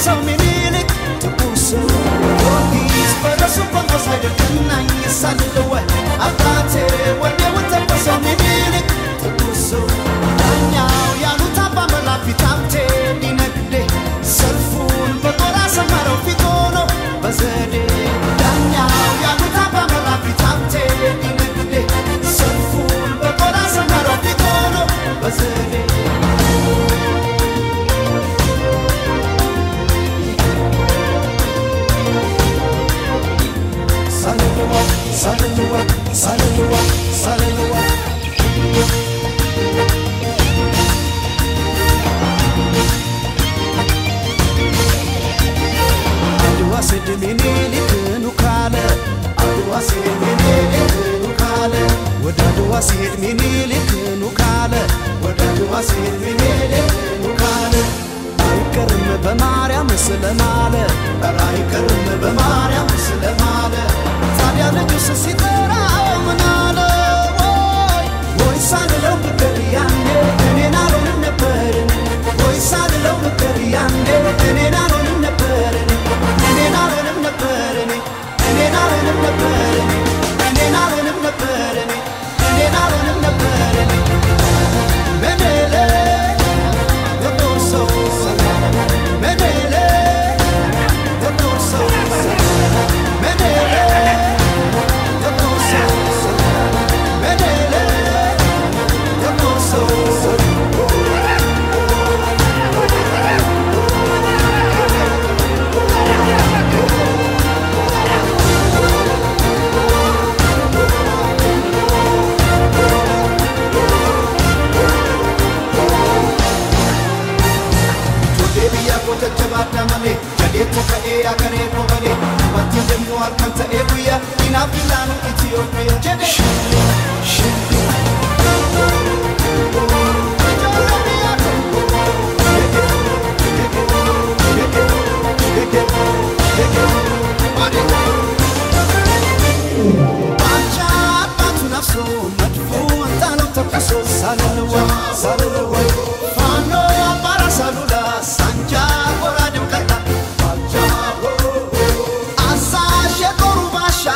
ተቆሰው ሚኒልክ ትኩስ ጊዮርጊስ ፈረሱ ቆሞሳይደልከናኝ ሳልለወ አባቴ ወኔው ተቆሰው ሚኒልክ ትኩስ ዳኛው ያሉት አባ መላፊ ታምቴ ሊነግዴ ሰልፉን በጦር አሰመረው ፊት ሆኖ በዘዴ ዳኛው ያሉት አባ መላፊ ታምቴ ሊነግዴ ሰልፉን በጦር አሰመረው ፊት ሆኖ በዘዴ Salud, Adwa said Minelik nukale Adwa said Minelik nukale Adwa said Minelik nukale Adwa said Minelik nukale አይቀርም በማርያም ስለማለ አይቀርም በማርያም ስለማለ ታዲያ ልጅስ ሲጠራው ምን አለ ወይ ሳልለው ብቀር ያኔ እኔን አልሆንም ነበር ወይ ሳልለው ብቀር ያኔ እኔን አልሆንም ነበር እኔን አልሆንም ነበር እኔን አልሆንም ነበር እኔን አልሆንም ነበር እኔን አልሆንም ነበር መነለ ተቆሶ መነለ ተቆሶ መነለ ተቆሶ መነለ ተቆሶ Tebadamane jadeto kae agare robane wati demu alkanta ebuya inafilanu Ethiopia jede Fano para salula sanja goradem kata asa shekoru basha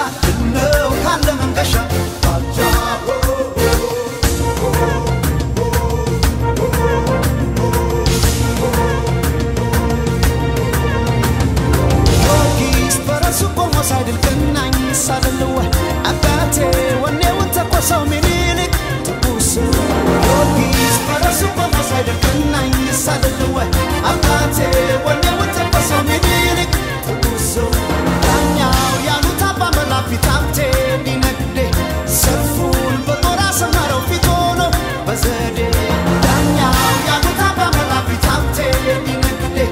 no kale mangasha Yorgis parasu como saidel kenany salwa abate wone wonta kwaso minilik tukusu Yorgis parasu como saidel kenany salwa abate wone wonta kwaso minilik tukusu Danyao yaluta bamala pitamte dinagde selful betora samaro fitono bazede Danyao yaluta bamala pitamte dinagde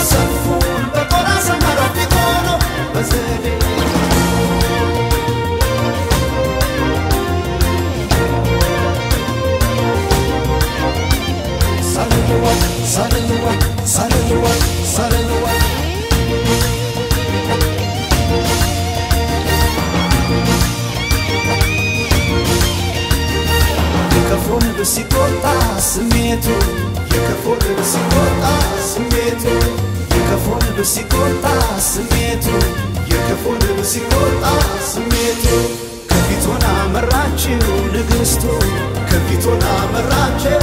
selful betora samaro fitono bazede Salud Yekafon besikota smetu Yekafon besikota smetu Yekafon besikota smetu Yekafon besikota smetu ከፊቶና መራችው ንግስቱ ከፊቶና መራችው